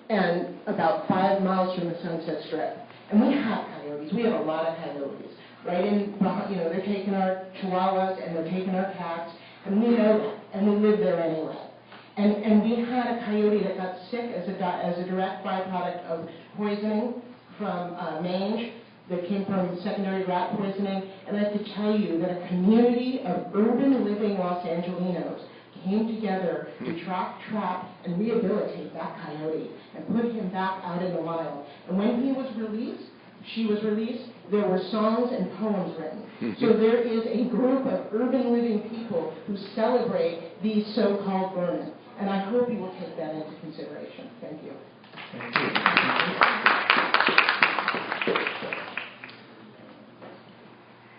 and about 5 miles from the Sunset Strip. And we have coyotes. We have a lot of coyotes. Right in, they're taking our chihuahuas and they're taking our cats, and we know that, and we live there anyway. And we had a coyote that got sick as a direct byproduct of poisoning from mange that came from secondary rat poisoning. And I have to tell you that a community of urban living Los Angelinos came together to track, trap, and rehabilitate that coyote and put him back out in the wild. And when he was released, she was released, there were songs and poems written. So there is a group of urban living people who celebrate these so-called vermin. And I hope you will take that into consideration. Thank you. Thank you.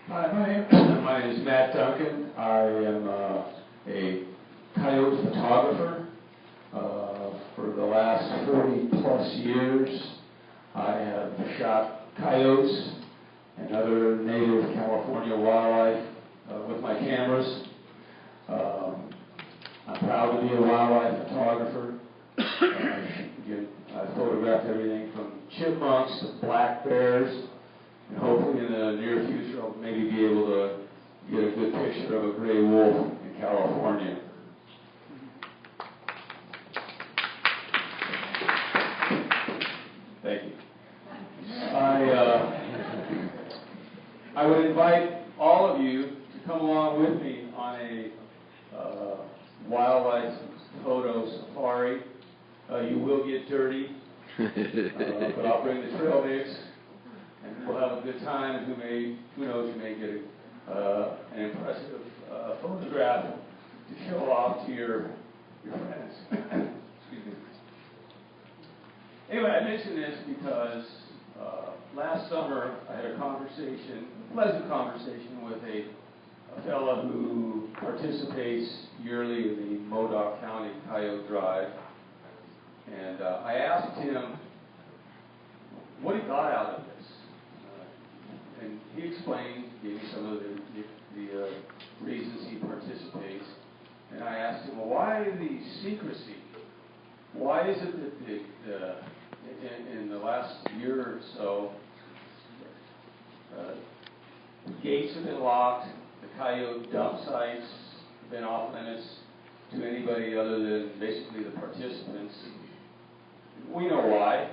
Hi, my name is Matt Duncan. I am a coyote photographer. For the last 40-plus years, I have shot coyotes and other native California wildlife with my cameras. I'm proud to be a wildlife photographer. I photographed everything from chipmunks to black bears, and hopefully in the near future I'll maybe be able to get a good picture of a gray wolf in California. Thank you. I would invite all of you to come along with me on a wildlife photo safari. You will get dirty, but I'll bring the trail mix, and we'll have a good time. And who knows, you may get an impressive photograph to show off to your friends. Excuse me. Anyway, I mention this because last summer I had a pleasant conversation with a fellow who participates yearly in the Modoc County Coyote Drive. And I asked him what he got out of this. And he explained, gave me some of the reasons he participates. And I asked him, well, why the secrecy? Why is it that in the last year or so, the gates have been locked, the coyote dump sites have been off limits to anybody other than basically the participants? We know why.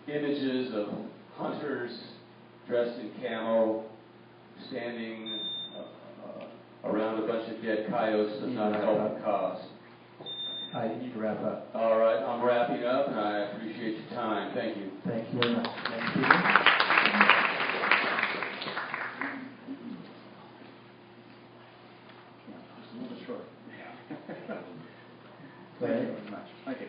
Images of hunters dressed in camo standing around a bunch of dead coyotes does not help the cause. I need to wrap up. All right, I'm wrapping up, and I appreciate your time. Thank you. Thank you very much. Thank you. Just a little bit short. Thank you very much. Thank you.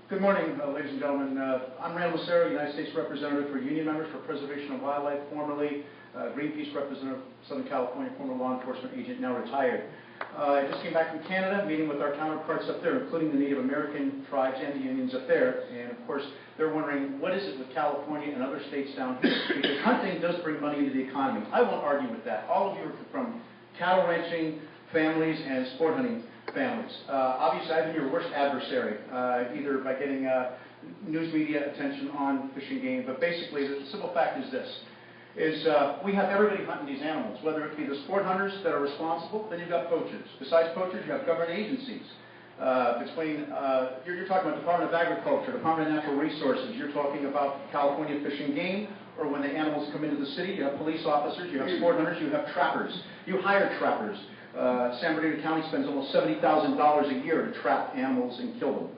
Good morning, ladies and gentlemen. I'm Randall Massaro, United States Representative for Union Members for Preservation of Wildlife, formerly Greenpeace Representative, Southern California, former law enforcement agent, now retired. I just came back from Canada, meeting with our counterparts up there, including the Native American tribes and the unions up there. And of course, they're wondering, what is it with California and other states down here? Because hunting does bring money into the economy. I won't argue with that. All of you are from cattle ranching families and sport hunting families. Obviously, I've been your worst adversary, either by getting news media attention on fishing game, but basically the simple fact is this. We have everybody hunting these animals, whether it be the sport hunters that are responsible, then you've got poachers. Besides poachers, you have government agencies. You're talking about Department of Agriculture, Department of Natural Resources, you're talking about California Fish and Game, or when the animals come into the city, you have police officers, you have sport hunters, you have trappers. You hire trappers. San Bernardino County spends almost $70,000 a year to trap animals and kill them.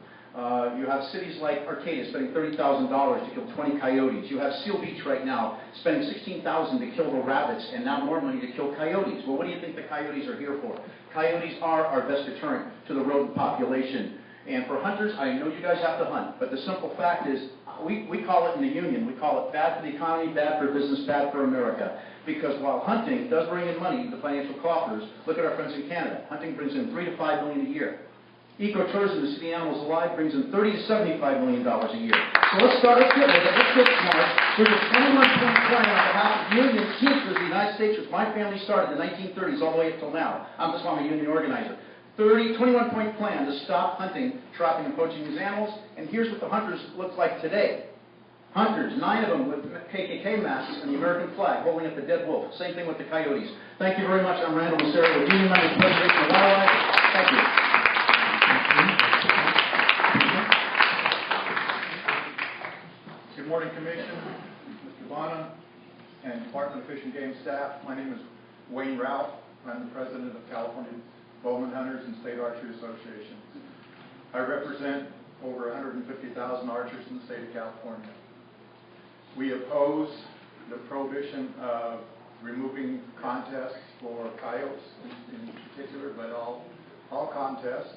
You have cities like Arcadia spending $30,000 to kill 20 coyotes. You have Seal Beach right now spending $16,000 to kill the rabbits and now more money to kill coyotes. Well, what do you think the coyotes are here for? Coyotes are our best deterrent to the rodent population. And for hunters, I know you guys have to hunt, but the simple fact is, we call it in the union, we call it bad for the economy, bad for business, bad for America. Because while hunting does bring in money to the financial coffers, look at our friends in Canada. Hunting brings in $3 to $5 million a year. Ecotourism to see the animals alive brings in $30 to $75 million a year. So let's start up here. Let's get smart. There's a 21-point plan on behalf of union teamsters of the United States, which my family started in the 1930s all the way up till now. I'm a union organizer. 21-point plan to stop hunting, trapping, and poaching these animals. And here's what the hunters look like today. Hunters, 9 of them with KKK masks and the American flag, holding up a dead wolf. Same thing with the coyotes. Thank you very much. I'm Randall Massaro, the Union Members Preservation of Wildlife. Thank you. Good morning, Commission, Mr. Bonham, and Department of Fish and Game staff. My name is Wayne Ralph. I'm the president of California Bowman Hunters and State Archery Association. I represent over 150,000 archers in the state of California. We oppose the prohibition of removing contests for coyotes in particular, but all contests,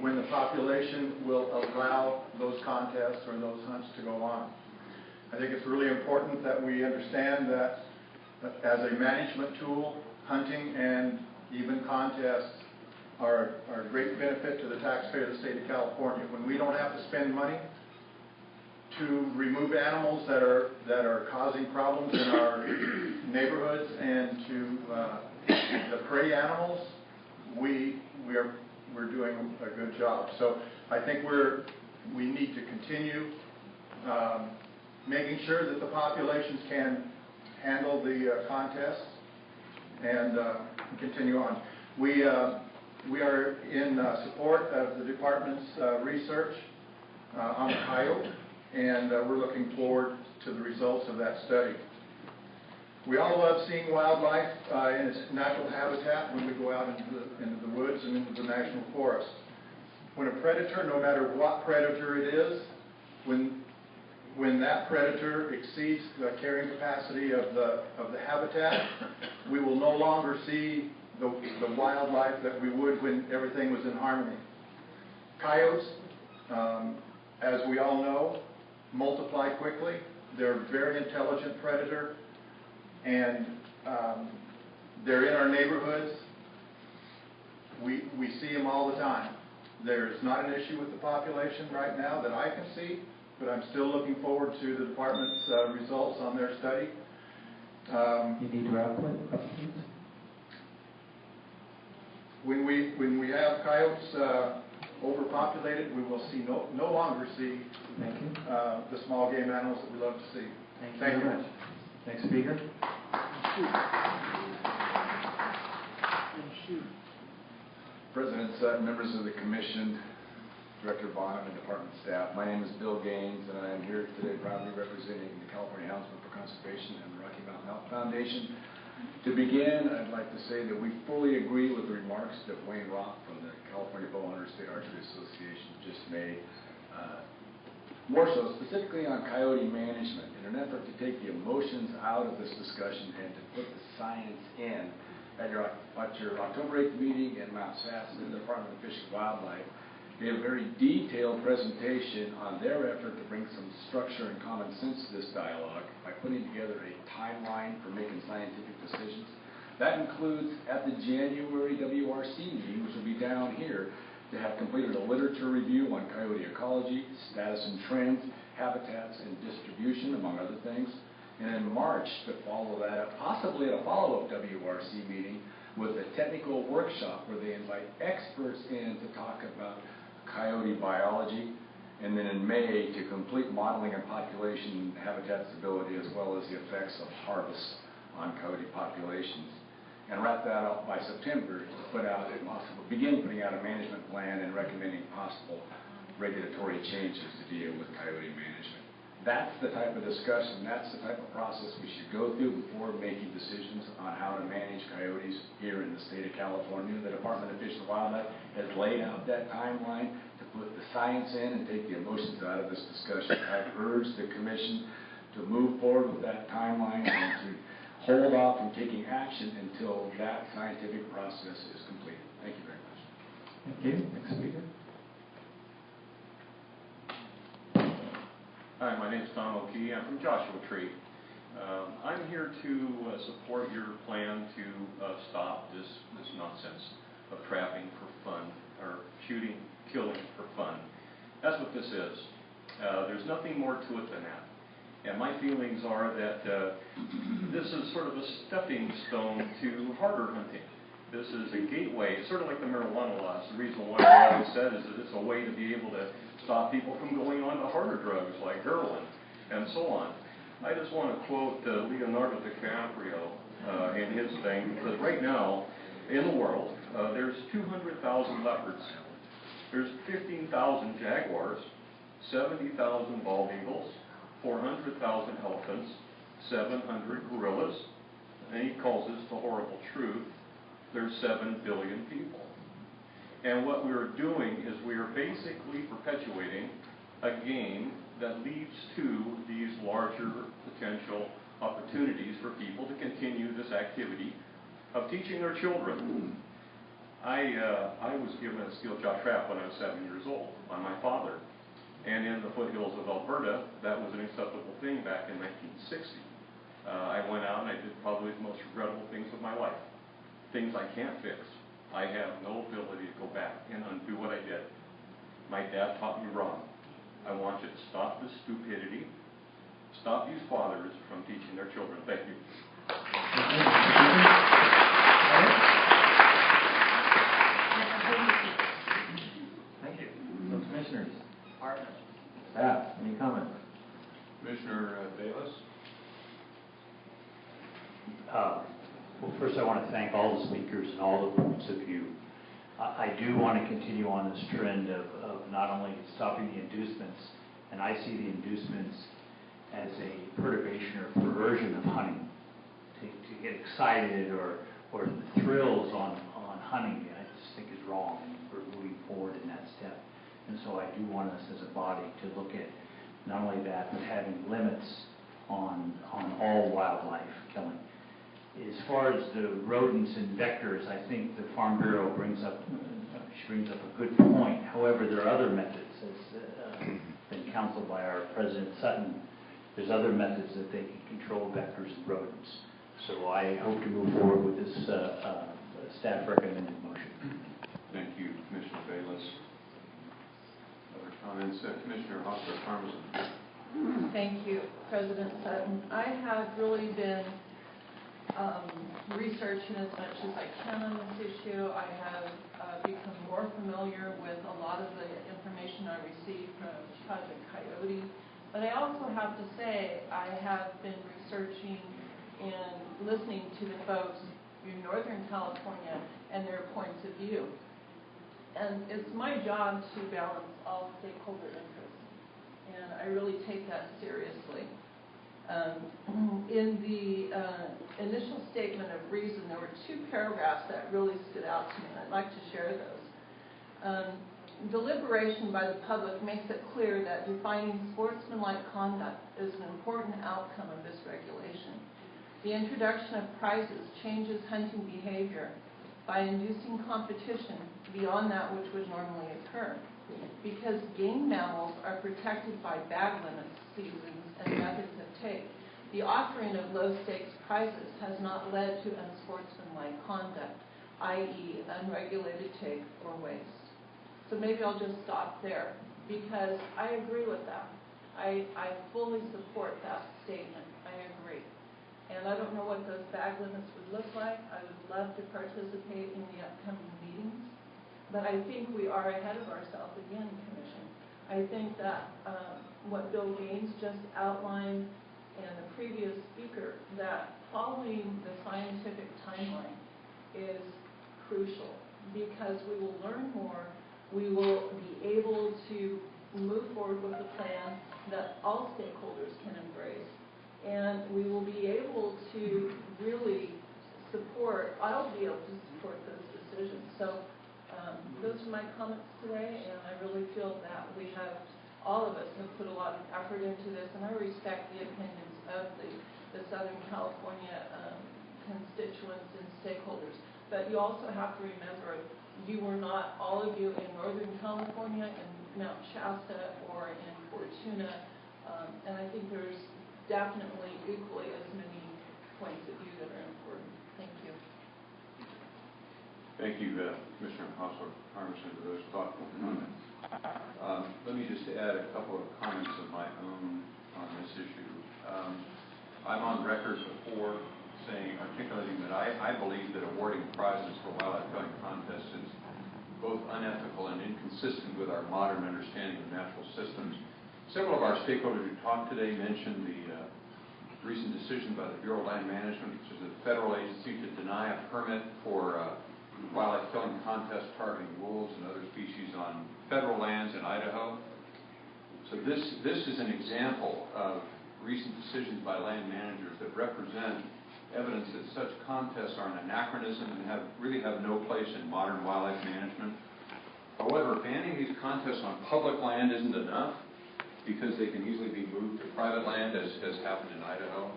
when the population will allow those contests or those hunts to go on. I think it's really important that we understand that as a management tool, hunting and even contests are a great benefit to the taxpayer of the state of California. When we don't have to spend money to remove animals that are causing problems in our neighborhoods and to the prey animals, we're doing a good job. So I think we need to continue making sure that the populations can handle the contests and continue on. We are in support of the department's research on the coyote, and we're looking forward to the results of that study. We all love seeing wildlife in its natural habitat when we go out into the woods and into the national forest. When a predator, no matter what predator it is, when that predator exceeds the carrying capacity of the habitat, we will no longer see the wildlife that we would when everything was in harmony. Coyotes, as we all know, multiply quickly. They're a very intelligent predator, and they're in our neighborhoods. We see them all the time. There's not an issue with the population right now that I can see, but I'm still looking forward to the department's results on their study. You need to wrap up, please. When we have coyotes overpopulated, we will no longer see the small game animals that we love to see. Thank you very much. Next speaker. President Sutton, members of the Commission, Director Bonham, and Department staff. My name is Bill Gaines, and I am here today proudly representing the California Houndsmen for Conservation and the Rocky Mountain Elk Foundation. To begin, I'd like to say that we fully agree with the remarks that Wayne Rock from the California Bowhunters State Archery Association just made, more so specifically on coyote management. In an effort to take the emotions out of this discussion and to put the science in, at your October 8th meeting in Mount Shasta, the Department of Fish and Wildlife gave a very detailed presentation on their effort to bring some structure and common sense to this dialogue by putting together a timeline for making scientific decisions. That includes at the January WRC meeting, which will be down here, to have completed a literature review on coyote ecology, status and trends, habitats and distribution, among other things. And in March, to follow that up, possibly at a follow-up WRC meeting, with a technical workshop where they invite experts in to talk about coyote biology, and then in May to complete modeling and population habitat stability, as well as the effects of harvest on coyote populations, and wrap that up by September to begin putting out a management plan and recommending possible regulatory changes to deal with coyote management. That's the type of discussion, that's the type of process we should go through before making decisions on how to manage coyotes here in the state of California. The Department of Fish and Wildlife has laid out that timeline to put the science in and take the emotions out of this discussion. I've urged the Commission to move forward with that timeline and to hold off from taking action until that scientific process is completed. Thank you very much. Thank you. Next speaker. Hi, my name is Tom O'Key. I'm from Joshua Tree. I'm here to support your plan to stop this nonsense of trapping for fun, or shooting, killing for fun. That's what this is. There's nothing more to it than that. And my feelings are that this is sort of a stepping stone to harder hunting. This is a gateway. It's sort of like the marijuana laws. The reason why they always said is that it's a way to be able to stop people from going on to harder drugs like heroin and so on. I just want to quote Leonardo DiCaprio in his thing, because right now in the world there's 200,000 leopards, there's 15,000 jaguars, 70,000 bald eagles, 400,000 elephants, 700 gorillas, and he calls this the horrible truth. There's 7 billion people. And what we're doing is we are basically perpetuating a game that leads to these larger potential opportunities for people to continue this activity of teaching their children. I was given a steel jaw trap when I was 7 years old by my father. And in the foothills of Alberta, that was an acceptable thing back in 1960. I went out and I did probably the most regrettable things of my life. Things I can't fix. I have no ability to go back and undo what I did. My dad taught me wrong. I want you to stop this stupidity. Stop these fathers from teaching their children. Thank you. Thank you. So, commissioners, staff, any comments? Commissioner Bayless? Well, first I want to thank all the speakers and all the points of view. I do want to continue on this trend of not only stopping the inducements, and I see the inducements as a perturbation or perversion of hunting, to get excited or the thrills on hunting, I just think is wrong, and we're moving forward in that step. And so I do want us as a body to look at not only that, but having limits on all wildlife killing. As far as the rodents and vectors, I think the Farm Bureau brings up a good point. However, there are other methods, as been counseled by our President Sutton. There's other methods that they can control vectors and rodents. So I hope to move forward with this staff recommended motion. Thank you, Commissioner Bayless. Other comments? Commissioner Hofstra-Parmesan. Thank you, President Sutton. I have really been researching as much as I can on this issue. I have become more familiar with a lot of the information I received from Project Coyote. But I also have to say I have been researching and listening to the folks in Northern California and their points of view. And it's my job to balance all stakeholder interests. And I really take that seriously. In the initial statement of reason, there were 2 paragraphs that really stood out to me, and I'd like to share those. Deliberation by the public makes it clear that defining sportsmanlike conduct is an important outcome of this regulation. The introduction of prizes changes hunting behavior by inducing competition beyond that which would normally occur. Because game mammals are protected by bag limits, seasons, and methods of take, the offering of low-stakes prizes has not led to unsportsmanlike conduct, i.e. unregulated take or waste. So maybe I'll just stop there, because I agree with that. I fully support that statement. I agree. And I don't know what those bag limits would look like. I would love to participate in the upcoming meetings. But I think we are ahead of ourselves again, Commission. I think that what Bill Gaines just outlined and the previous speaker, that following the scientific timeline is crucial, because we will learn more, we will be able to move forward with a plan that all stakeholders can embrace, and we will be able to really support, I'll be able to support those decisions. So those are my comments today, and I really feel that we have, all of us have put a lot of effort into this, and I respect the opinions of the Southern California constituents and stakeholders. But you also have to remember, you were not, all of you in Northern California, in Mount Shasta, or in Fortuna, and I think there's definitely equally as many points of view that are important. Thank you. Thank you, Commissioner Hofstra-Parmesan, for those thoughtful comments. Let me just add a couple of comments of my own on this issue. I'm on record before articulating that I believe that awarding prizes for wildlife killing contests is both unethical and inconsistent with our modern understanding of natural systems. Several of our stakeholders who talked today mentioned the recent decision by the Bureau of Land Management, which is a federal agency, to deny a permit for wildlife killing contests targeting wolves and other species on federal lands in Idaho. So this is an example of recent decisions by land managers that represent evidence that such contests are an anachronism and really have no place in modern wildlife management. However, banning these contests on public land isn't enough, because they can easily be moved to private land, as has happened in Idaho.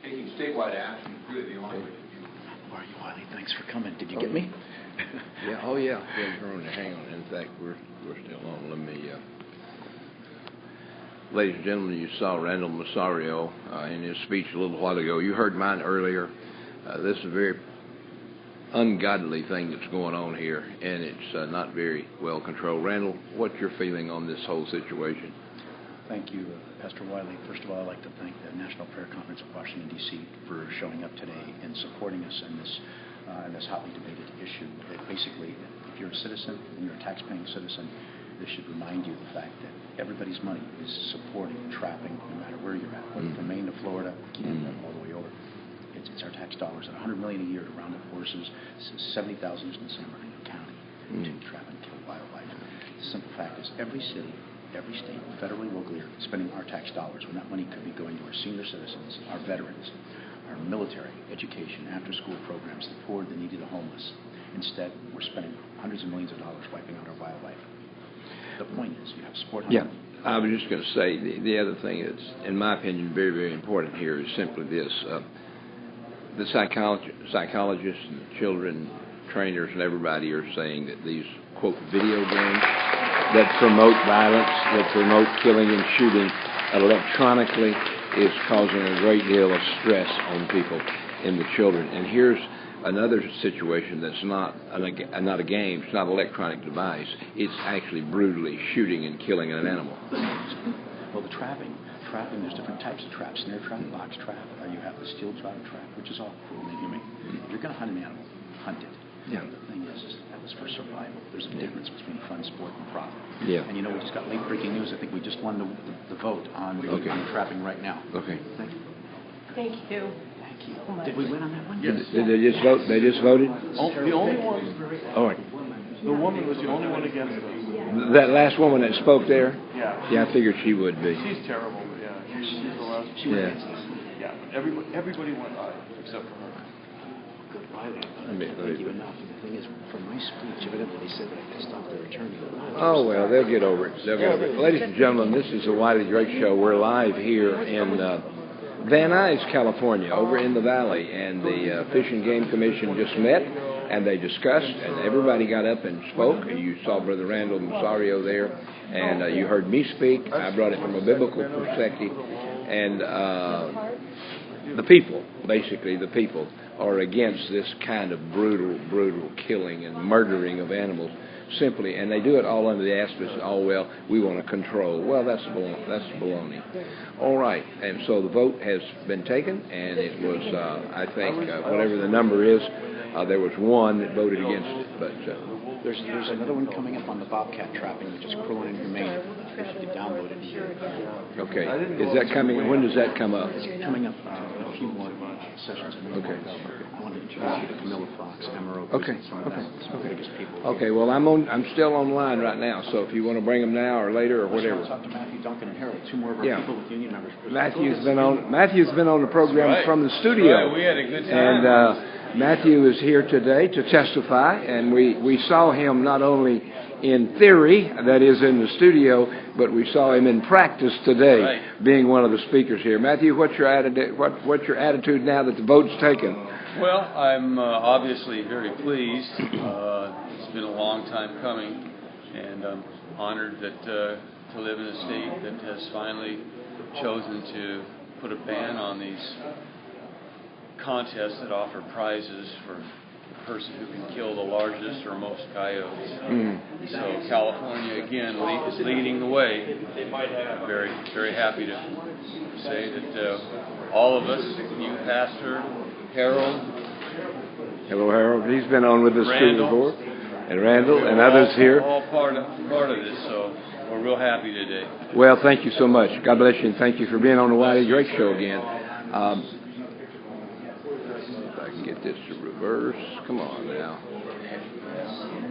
Taking statewide action is really the only way to do it. How are you, Wiley? Thanks for coming. Did you get me? Yeah. Oh, yeah. Hang on. In fact, we're still on. Let me. Ladies and gentlemen, you saw Randall Massario in his speech a little while ago. You heard mine earlier. This is a very ungodly thing that's going on here, and it's not very well controlled. Randall, what's your feeling on this whole situation? Thank you, Pastor Wiley. First of all, I'd like to thank the National Prayer Conference of Washington, D.C. for showing up today and supporting us in this hotly debated issue. That basically, if you're a citizen and you're a tax-paying citizen, this should remind you of the fact that everybody's money is supporting trapping, no matter where you're at, whether from Maine to Florida, Canada, all the way over. It's our tax dollars, at $100 million a year to round up horses, 70,000 in San Bernardino County to trap and kill wildlife. The simple fact is, every city, every state, federally, locally, are spending our tax dollars when that money could be going to our senior citizens, our veterans, our military, education, after-school programs, the poor, the needy, the homeless. Instead, we're spending hundreds of millions of dollars wiping out our wildlife. The point is, you have sport hunting. Yeah, I was just going to say, the other thing that's, in my opinion, very, very important here is simply this. The psychologists and the children trainers and everybody are saying that these, quote, video games that promote violence, that promote killing and shooting electronically is causing a great deal of stress on people and the children. And here's another situation that's not a game, it's not an electronic device. It's actually brutally shooting and killing an animal. Well, the trapping, there's different types of traps. Snare trap, box trap, you have the steel trap, which is all cruel and inhumane. If you're going to hunt an animal, hunt it. Yeah. The thing is that was for survival. There's a difference between fun, sport, and profit. Yeah. And we just got late breaking news. I think we just won the vote on the trapping right now. Okay. Thank you. Thank you. Thank you. Did we win on that one? Yes. Did they just vote? They just voted? The only one. All right. The woman was the only one against us. That last woman that spoke there? Yeah. Yeah, I figured she would be. She's terrible, but yeah. She's the last. Yeah. Yeah, but everybody went aye except for her. Thank you enough. The thing is, from my speech, evidently they said that I pissed off their attorney. Oh, well, they'll get over it. Ladies and gentlemen, this is the Wiley Drake Show. We're live here in Van Nuys, California, over in the valley. And the Fish and Game Commission just met, and they discussed, and everybody got up and spoke. You saw Brother Randall Massario there, and you heard me speak. I brought it from a biblical perspective. And the people, basically the people, are against this kind of brutal killing and murdering of animals simply, and they do it all under the aspect of, well, we want to control. Well, that's baloney. All right, and so the vote has been taken, and it was, I think, whatever the number is, there was one that voted against it, but... There's another one coming up on the bobcat trapping, which is cruel and inhumane. You should get downloaded here. Okay. Is that coming? When does that come up? It's coming up a few more sessions. Okay. I want to introduce you to Camilla Fox, Emerald. Okay. Okay. Okay. Well, I'm still online right now, so if you want to bring them now or later or whatever. Talk to Matthew, Duncan, and Harold, two more of our people with union members. Matthew's been on the program from the studio. Right. We had a good time. And Matthew is here today to testify, and we saw him not only in theory, that is in the studio, but we saw him in practice today, being one of the speakers here. Matthew, what's your attitude now that the vote's taken? Well, I'm obviously very pleased. It's been a long time coming, and I'm honored that to live in a state that has finally chosen to put a ban on these contests that offer prizes for the person who can kill the largest or most coyotes. So California, again, is leading the way. I'm very, very happy to say that all of us, you, Pastor, Harold. Hello, Harold. He's been on with us too Randall. before. And Randall and others here. All part of this, so we're real happy today. Well, thank you so much. God bless you, and thank you for being on the Wiley Drake Show again. If I can get this to reverse. Come on now.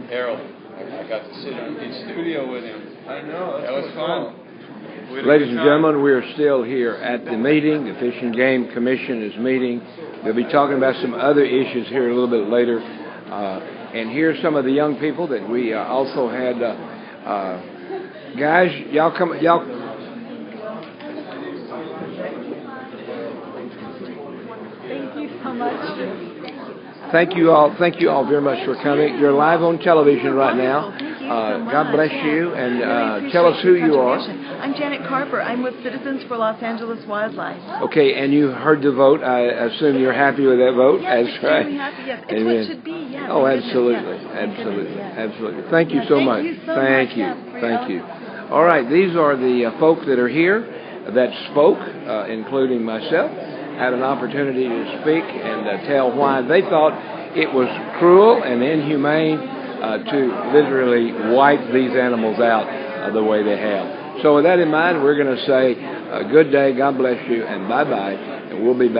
Harold, I got to sit in studio with him. I know. That was fun. Ladies and gentlemen, we are still here at the meeting. The Fish and Game Commission is meeting. We'll be talking about some other issues here a little bit later. And here's some of the young people that we also had. Guys, y'all come. Y'all. Thank you so much. Thank you all very much for coming. You're live on television right now. God bless you, and tell us who you are. I'm Janet Carper. I'm with Citizens for Los Angeles Wildlife. Okay, and you heard the vote. I assume you're happy with that vote. Yes, That's right. Extremely happy. Yes, it's Amen. what it should be. Yes. Oh, Thank goodness, absolutely, yes. absolutely, Yes. absolutely. Thank you so much. Thank you so Thank much. you, Yes, thank you. All right, these are the folk that are here that spoke, including myself. Had an opportunity to speak and tell why they thought it was cruel and inhumane to literally wipe these animals out the way they have. So with that in mind, we're going to say good day, God bless you, and bye-bye, and we'll be back.